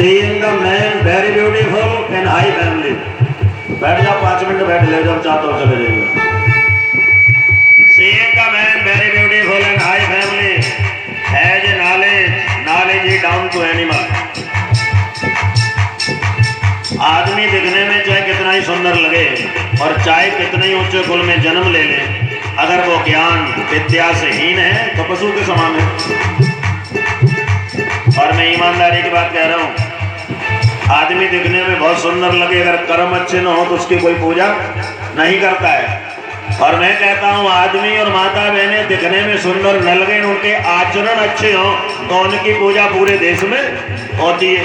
Seeing the man very beautiful and high family. बैठ जाओ 5 minute बैठ ले जब चाहते हो चले जाइए. Seeing the man very beautiful and high family has knowledge is down to animal. आदमी दिखने में चाहे कितना ही सुंदर लगे और चाहे कितने ही ऊंचे कुल में जन्म ले ले, अगर वो ज्ञान विद्या से हीन है तो पशु के समान है. और मैं ईमानदारी की बात कह रहा हूँ, आदमी दिखने में बहुत सुंदर लगे, अगर कर्म अच्छे न हो तो उसकी कोई पूजा नहीं करता है. और मैं कहता हूँ आदमी और माता बहनें दिखने में सुंदर न लगे, उनके आचरण अच्छे हों तो उनकी पूजा पूरे देश में होती है.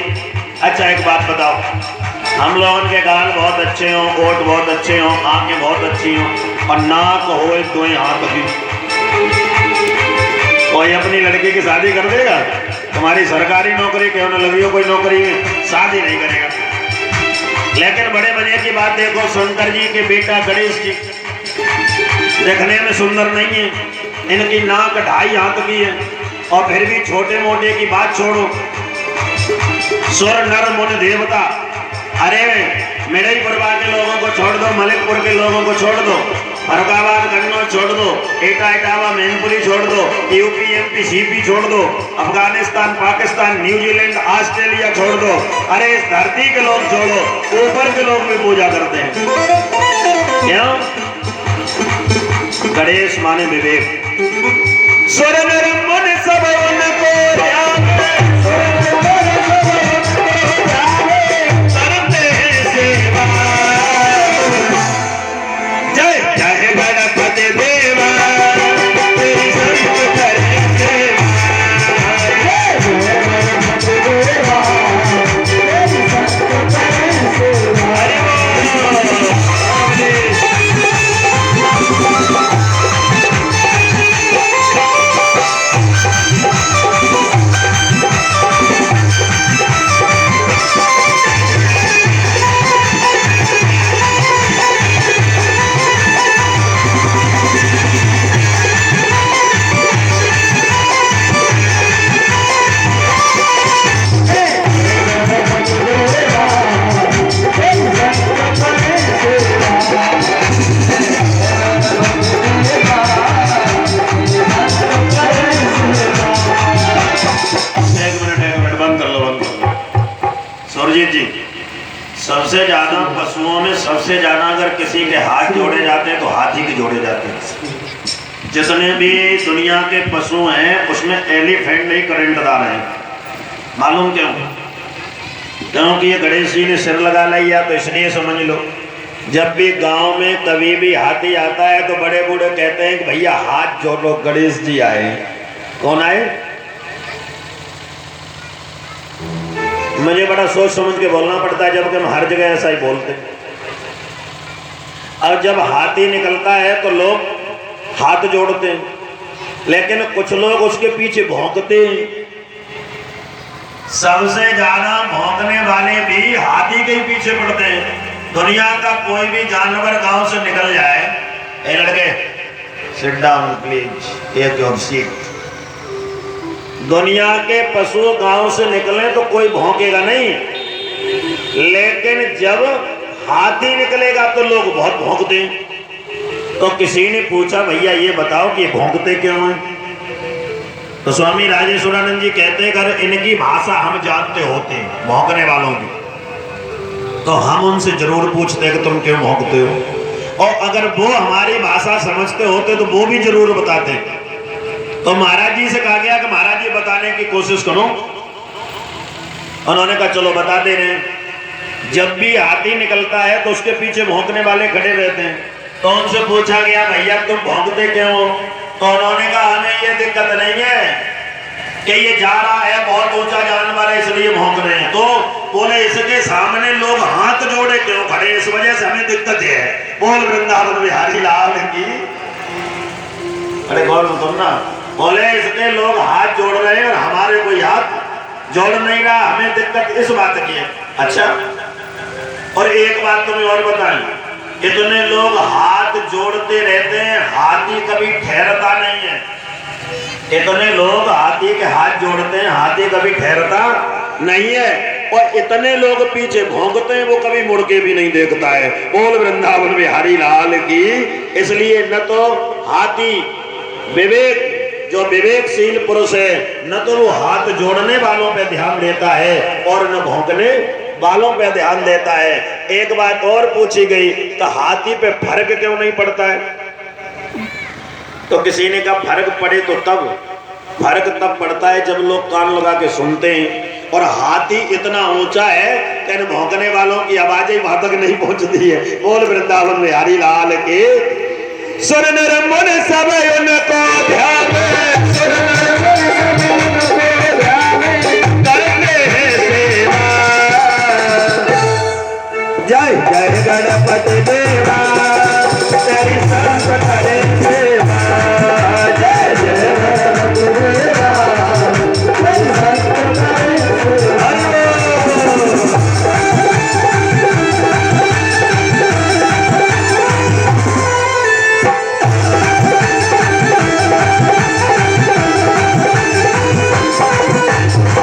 अच्छा एक बात बताओ, हम लोगों के गाल बहुत अच्छे हों, ओठ बहुत अच्छे हों, आंखें बहुत अच्छी हों और नाक हो एक दो हाथ की, कोई अपनी लड़की की शादी कर देगा? तुम्हारी सरकारी नौकरी क्यों न लगी हो, कोई नौकरी में शादी नहीं करेगा. लेकिन बड़े मजे की बात देखो, शंकर जी के बेटा गणेश जी देखने में सुंदर नहीं है, इनकी नाक 2.5 हाथ की है और फिर भी छोटे मोटे की बात छोड़ो, सुर नर मुनि देवता, अरे मिर्जापुर के लोगों को छोड़ दो, मलिकपुर के लोगों को छोड़ दो, फरुखाबाद गन्नौर छोड़ दो, इटावा मैनपुरी छोड़ दो, यूपी एमपी सीपी छोड़ दो, अफगानिस्तान पाकिस्तान न्यूजीलैंड ऑस्ट्रेलिया छोड़ दो, अरे इस धरती के लोग छोड़ो, ऊपर के लोग भी पूजा करते हैं. क्यों? गणेश माने विवेक. सुर नर मुनि सब उनको सबसे ज्यादा पशुओं में सबसे ज्यादा अगर किसी के हाथ जोड़े जाते हैं तो हाथी के जोड़े जाते हैं. जितने भी दुनिया के पशु हैं उसमें एलिफेंट नहीं करंटदार है. मालूम क्यों? क्योंकि ये गणेश जी ने सिर लगा लिया, तो इसलिए समझ लो जब भी गांव में कभी भी हाथी आता है तो बड़े बूढ़े कहते हैं कि भैया हाथ जोड़ो, गणेश जी आए. कौन आए? मुझे बड़ा सोच समझ के बोलना पड़ता है, जबकि हम हर जगह ऐसा ही बोलते हैं. और जब हाथी निकलता है तो लोग हाथ जोड़ते हैं, लेकिन कुछ लोग उसके पीछे भौंकते हैं. सबसे ज्यादा भौंकने वाले भी हाथी के ही पीछे पड़ते हैं. दुनिया का कोई भी जानवर गांव से निकल जाए, ए लड़के sit down please, take your seat. दुनिया के पशु गांव से निकले तो कोई भौंकेगा नहीं, लेकिन जब हाथी निकलेगा तो लोग बहुत भौंकते हैं. तो किसी ने पूछा भैया ये बताओ कि भौंकते क्यों हैं? तो स्वामी राजेश्वरानंद जी कहते हैं अगर इनकी भाषा हम जानते होते भौंकने वालों की, तो हम उनसे जरूर पूछते कि तुम क्यों भौंकते हो, और अगर वो हमारी भाषा समझते होते तो वो भी जरूर बताते. तो महाराज जी से कहा गया कि महाराज जी बताने की कोशिश करो. उन्होंने कहा चलो बता दे रहे हैं. जब भी हाथी निकलता है तो उसके पीछे भौंकने वाले खड़े रहते हैं. तो उनसे पूछा गया भैया तुम भौंकते क्यों हो? तो उन्होंने कहा हमें ये दिक्कत नहीं है कि ये जा रहा है, बहुत ऊंचा जानवर है इसलिए भौंक रहे हैं. तो बोले इसके सामने लोग हाथ जोड़े क्यों खड़े, इस वजह से हमें दिक्कत है. बोल वृंदावन बिहारी लाल की. अरे गौर सुनना, बोले इसके लोग हाथ जोड़ रहे हैं और हमारे कोई हाथ जोड़ नहीं रहा, हमें दिक्कत इस बात की है. अच्छा, और एक बात तुम्हें और बताएं, इतने लोग हाथ जोड़ते रहते हैं, हाथी कभी ठहरता नहीं है. इतने लोग हाथी के हाथ जोड़ते हैं, हाथी कभी ठहरता नहीं है। और इतने लोग पीछे भौंकते हैं, वो कभी मुड़ के भी नहीं देखता है। बोल वृंदावन बिहारी लाल की। इसलिए न तो हाथी विवेक, जो विवेकशील पुरुष है, न तो वो हाथ जोड़ने वालों पे ध्यान देता है और न भौंकने वालों पे ध्यान देता है। एक बात और पूछी गई, तो हाथी पे फर्क क्यों नहीं पड़ता है? तो किसी ने कहा फर्क पड़े तो फर्क तब पड़ता है जब लोग कान लगा के सुनते हैं। और हाथी इतना ऊंचा है कि भौंकने वालों की आवाजें वहां तक नहीं पहुंचती है। बोल वृंदावन बिहारी लाल के। सुन नर मुन सब उनको ध्यान, सुन नर मुन सब उनको ध्यान, करते हैं सेवा। जय जय गणपति देवा, तेरी संत करे सेवा। जय जय गणपति देवा, तेरी संत करे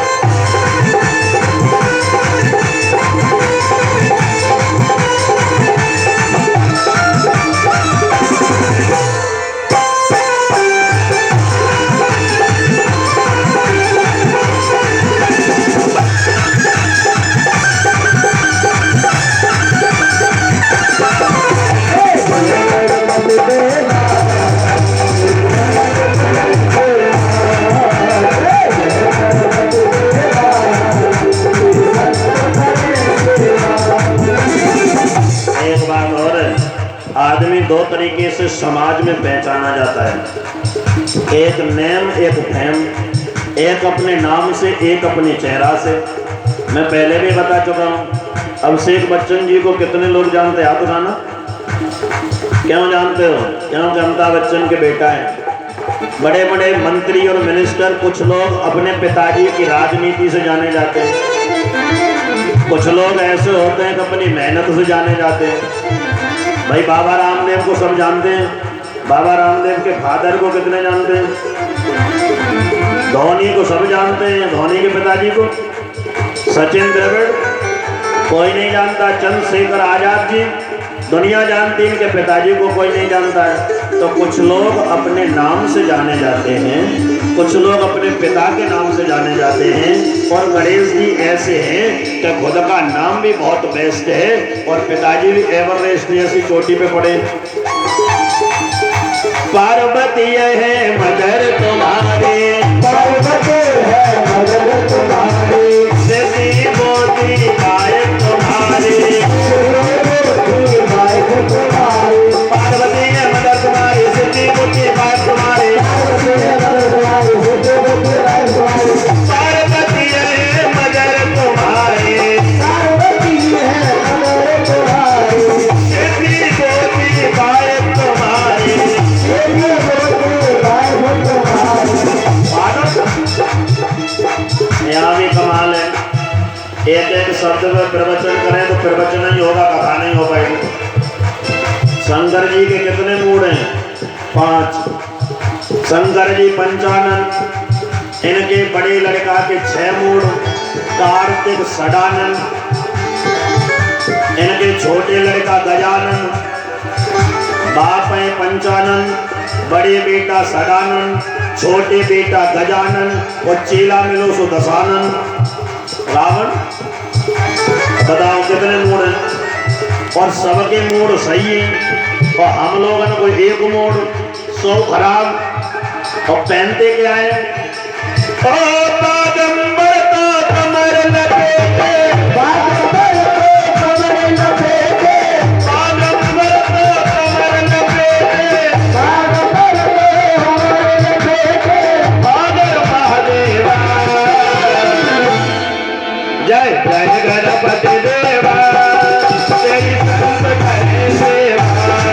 सेवा। आदमी दो तरीके से समाज में पहचाना जाता है, एक नेम एक फेम, एक अपने नाम से, एक अपने चेहरा से। मैं पहले भी बता चुका हूँ। अभिषेक बच्चन जी को कितने लोग जानते हैं? हाथ उठाना। क्यों जानते हो? क्योंकि अमिताभ बच्चन के बेटा है। बड़े बड़े मंत्री और मिनिस्टर, कुछ लोग अपने पिताजी की राजनीति से जाने जाते हैं, कुछ लोग ऐसे होते हैं कि अपनी मेहनत से जाने जाते हैं। भाई बाबा रामदेव को सब जानते हैं। बाबा रामदेव के फादर को कितने जानते हैं? धोनी को सब जानते हैं। धोनी के पिताजी को, सचिन द्रविड़, कोई नहीं जानता। चंद्रशेखर आजाद जी, दुनिया जानती है, इनके पिताजी को कोई नहीं जानता है। तो कुछ लोग अपने नाम से जाने जाते हैं, कुछ लोग अपने पिता के नाम से जाने जाते हैं। और गणेश जी ऐसे हैं कि खुद का नाम भी बहुत बेस्ट है और पिताजी भी एवरेस्ट जैसी चोटी पे पड़े। पार्वती है मदर तुम्हारे, पार्वती है मदर तुम्हारे, सिद्धि मोती गाय तुम्हारे, पार्वती है मदर तुम्हारी, सिद्धि मोती गाय तुम्हारे, पार्वती है मदर तुम्हारे, सिद्धि मोती गाय तुम्हारे। यहाँ भी कमाल है, एक एक शब्द में प्रवचन करें तो प्रवचन नहीं होगा, कथा नहीं हो पाएगी। शंकर जी के कितने मूड हैं? 5। शंकर जी पंचानन, इनके बड़े लड़का के 6 मूड। कार्तिक सडानन, इनके छोटे लड़का गजानन। बाप है पंचानन, बड़े बेटा सडानन, छोटे बेटा गजानन और चेला मिलो सो दशानन। रावण, बताओ कितने मूड हैं? और सबके मूड सही है और हम लोगों को एक मूड 100 खराब। और पहनते क्या है?